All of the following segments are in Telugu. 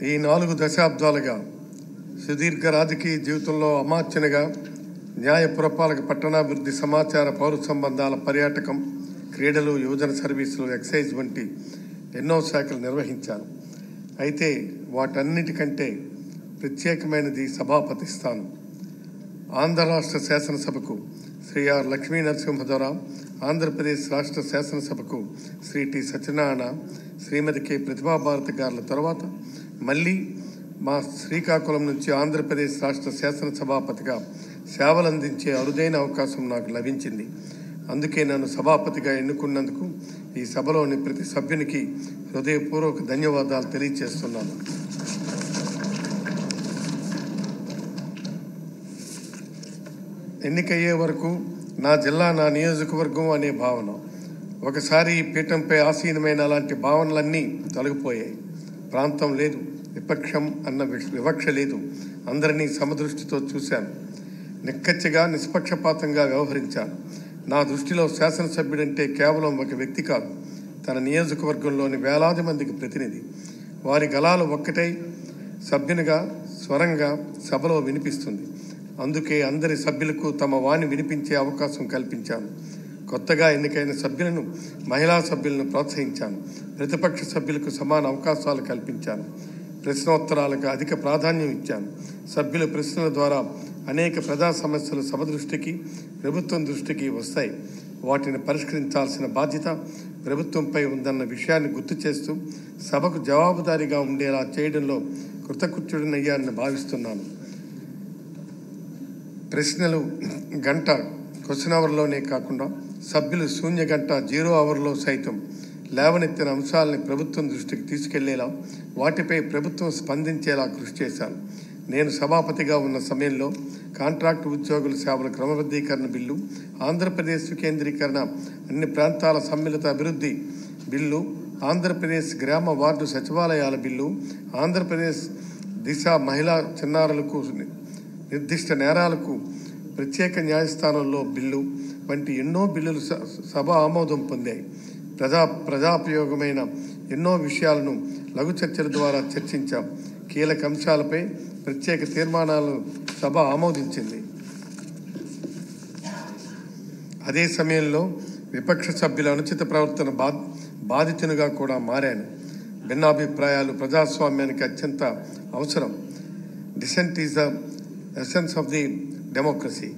ఈ 4 దశాబ్దాలుగా సుదీర్ఘ రాజకీయ జీవితంలో అమాత్యునిగా న్యాయ పురపాలక పట్టణాభివృద్ధి సమాచార పౌర సంబంధాల పర్యాటకం క్రీడలు యువజన సర్వీసులు ఎక్సైజ్ వంటి ఎన్నో శాఖలు నిర్వహించాను. అయితే వాటన్నిటికంటే ప్రత్యేకమైనది సభాపతి స్థానం. ఆంధ్ర రాష్ట్ర శాసనసభకు శ్రీ ఆర్ లక్ష్మీ నరసింహరావు, ఆంధ్రప్రదేశ్ రాష్ట్ర శాసనసభకు శ్రీ టి సత్యనారాయణ, శ్రీమతి కె ప్రతిభాభారతి గారుల తర్వాత మళ్ళీ మా శ్రీకాకుళం నుంచి ఆంధ్రప్రదేశ్ రాష్ట్ర శాసనసభాపతిగా సేవలందించే అరుదైన అవకాశం నాకు లభించింది. అందుకే నన్ను సభాపతిగా ఎన్నుకున్నందుకు ఈ సభలోని ప్రతి సభ్యునికి హృదయపూర్వక ధన్యవాదాలు తెలియజేస్తున్నాను. ఎన్నికయ్యే వరకు నా జిల్లా నా నియోజకవర్గం అనే భావన, ఒకసారి ఈ పీఠంపై ఆసీనమైన అలాంటి భావనలన్నీ తొలగిపోయాయి. ప్రాంతం లేదు, విపక్షం అన్న వివక్ష లేదు, అందరినీ సమదృష్టితో చూశాను. నిక్కచ్చిగా నిష్పక్షపాతంగా వ్యవహరించాను. నా దృష్టిలో శాసనసభ్యుడంటే కేవలం ఒక వ్యక్తి కాదు, తన నియోజకవర్గంలోని వేలాది మందికి ప్రతినిధి. వారి గళాలు ఒక్కటై సభ్యునిగా స్వరంగా సభలో వినిపిస్తుంది. అందుకే అందరి సభ్యులకు తమ వాణి వినిపించే అవకాశం కల్పించాను. కొత్తగా ఎన్నికైన సభ్యులను, మహిళా సభ్యులను ప్రోత్సహించాను. ప్రతిపక్ష సభ్యులకు సమాన అవకాశాలు కల్పించాను. ప్రశ్నోత్తరాలకు అధిక ప్రాధాన్యం ఇచ్చాను. సభ్యుల ప్రశ్నల ద్వారా అనేక ప్రజా సమస్యలు సభ దృష్టికి, ప్రభుత్వం దృష్టికి వస్తాయి. వాటిని పరిష్కరించాల్సిన బాధ్యత ప్రభుత్వంపై ఉందన్న విషయాన్ని గుర్తు చేస్తూ సభకు జవాబుదారీగా ఉండేలా చేయడంలో కృతకృత్యుడినయ్యానని భావిస్తున్నాను. ప్రశ్నలు గంట క్వశ్చన్ అవర్లోనే కాకుండా సభ్యులు శూన్య గంట 0 అవర్లో సైతం లేవనెత్తిన అంశాలని ప్రభుత్వం దృష్టికి తీసుకెళ్లేలా, వాటిపై ప్రభుత్వం స్పందించేలా కృషి చేశాను. నేను సభాపతిగా ఉన్న సమయంలో కాంట్రాక్టు ఉద్యోగుల సేవల క్రమబద్ధీకరణ బిల్లు, ఆంధ్రప్రదేశ్ వికేంద్రీకరణ, అన్ని ప్రాంతాల సమ్మిళిత అభివృద్ధి బిల్లు, ఆంధ్రప్రదేశ్ గ్రామ వార్డు సచివాలయాల బిల్లు, ఆంధ్రప్రదేశ్ దిశ మహిళా చిన్నారులకు నిర్దిష్ట నేరాలకు ప్రత్యేక న్యాయస్థానంలో బిల్లు వంటి ఎన్నో బిల్లులు సభ ఆమోదం పొందాయి. ప్రజాపయోగమైన ఎన్నో విషయాలను లఘు చర్చల ద్వారా చర్చించాం. కీలక అంశాలపై ప్రత్యేక తీర్మానాలను సభ ఆమోదించింది. అదే సమయంలో విపక్ష సభ్యుల అనుచిత ప్రవర్తన బాధితునిగా కూడా మారాను. భిన్నాభిప్రాయాలు ప్రజాస్వామ్యానికి అత్యంత అవసరం. Dissent is the essence of the democracy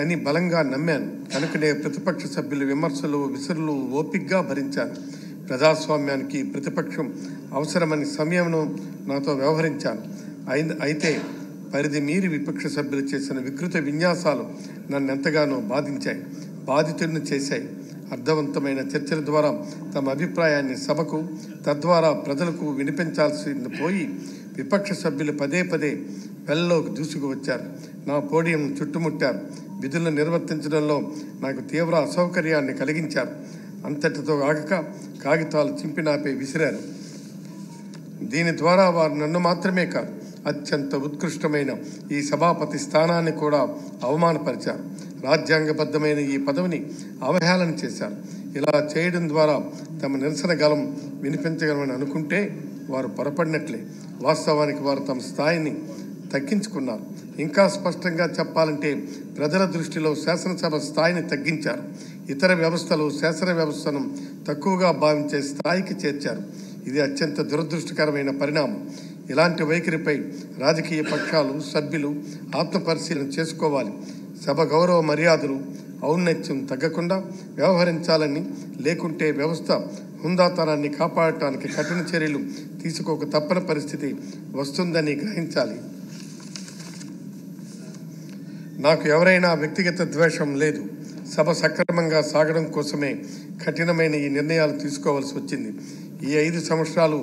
అని బలంగా నమ్మాను. కనుకనే ప్రతిపక్ష సభ్యుల విమర్శలు, విసురులు ఓపికగా భరించాను. ప్రజాస్వామ్యానికి ప్రతిపక్షం అవసరమని సమయంలో నాతో వ్యవహరించాను. అయితే పరిధి మీరి విపక్ష సభ్యులు చేసిన వికృత విన్యాసాలు నన్ను ఎంతగానో బాధితుడిని చేశాయి. అర్థవంతమైన చర్చల ద్వారా తమ అభిప్రాయాన్ని సభకు, తద్వారా ప్రజలకు వినిపించాల్సింది పోయి విపక్ష సభ్యులు పదే వెల్లోకి దూసుకువచ్చారు. నా పోడియం చుట్టుముట్టారు. విధులను నిర్వర్తించడంలో నాకు తీవ్ర అసౌకర్యాన్ని కలిగించారు. అంతటితో ఆగక కాగితాలు చింపినాపై విసిరారు. దీని ద్వారా వారు నన్ను మాత్రమే కాదు, అత్యంత ఉత్కృష్టమైన ఈ సభాపతి స్థానాన్ని కూడా అవమానపరిచారు. రాజ్యాంగబద్ధమైన ఈ పదవిని అవహేళన చేశారు. ఇలా చేయడం ద్వారా తమ నిరసన గలం వినిపించగలమని అనుకుంటే వారు పొరపడినట్లే. వాస్తవానికి వారు తమ స్థాయిని తగ్గించుకున్నారు. ఇంకా స్పష్టంగా చెప్పాలంటే ప్రజల దృష్టిలో శాసనసభ స్థాయిని తగ్గించారు. ఇతర వ్యవస్థలు శాసన వ్యవస్థను తక్కువగా భావించే స్థాయికి చేర్చారు. ఇది అత్యంత దురదృష్టకరమైన పరిణామం. ఇలాంటి వైఖరిపై రాజకీయ పక్షాలు, సభ్యులు ఆత్మపరిశీలన చేసుకోవాలి. సభ గౌరవ మర్యాదలు, ఔన్నత్యం తగ్గకుండా వ్యవహరించాలని, లేకుంటే వ్యవస్థ హుందాతనాన్ని కాపాడటానికి కఠిన చర్యలు తీసుకోక తప్పని పరిస్థితి వస్తుందని గ్రహించాలి. నాకు ఎవరైనా వ్యక్తిగత ద్వేషం లేదు. సభ సక్రమంగా సాగడం కోసమే కఠినమైన ఈ నిర్ణయాలు తీసుకోవాల్సి వచ్చింది. ఈ 5 సంవత్సరాలు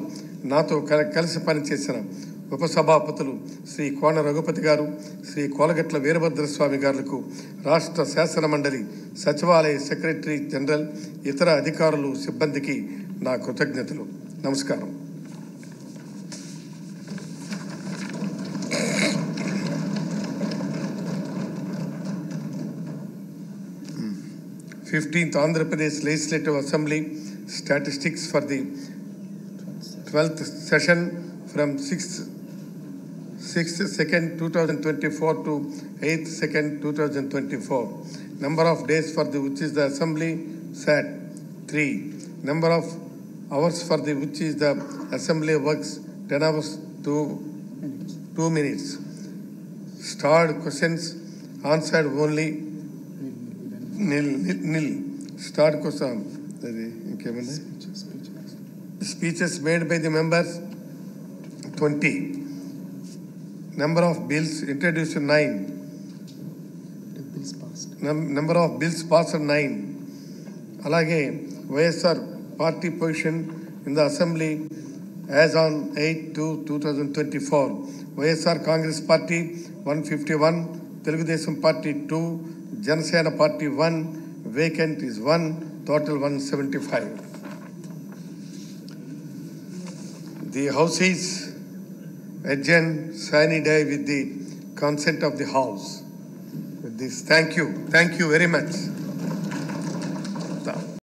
నాతో కలిసి పనిచేసిన ఉపసభాపతులు శ్రీ కోన రఘుపతి గారు, శ్రీ కోలగట్ల వీరభద్రస్వామి గారులకు, రాష్ట్ర శాసన మండలి సచివాలయ సెక్రటరీ జనరల్, ఇతర అధికారులు, సిబ్బందికి నా కృతజ్ఞతలు. నమస్కారం. 15th Andhra Pradesh Legislative Assembly statistics for the 12th session from 6th second 2024 to 8th second 2024. Number of days for the which is the assembly sat 3. Number of hours for the which is the assembly works 10 hours to 2 minutes. Starred questions answered only nil. Starred question. Speeches made by the members 20. Number of bills introduced 9. Number of bills passed 9. Alage YSR party position in the assembly as on 8/2/2024. YSR Congress Party 151, Telugudesam Party 2, Janasena Party 1, vacant is 1, total 175. The House is adjourned sine die with the consent of the House. With this, thank you very much.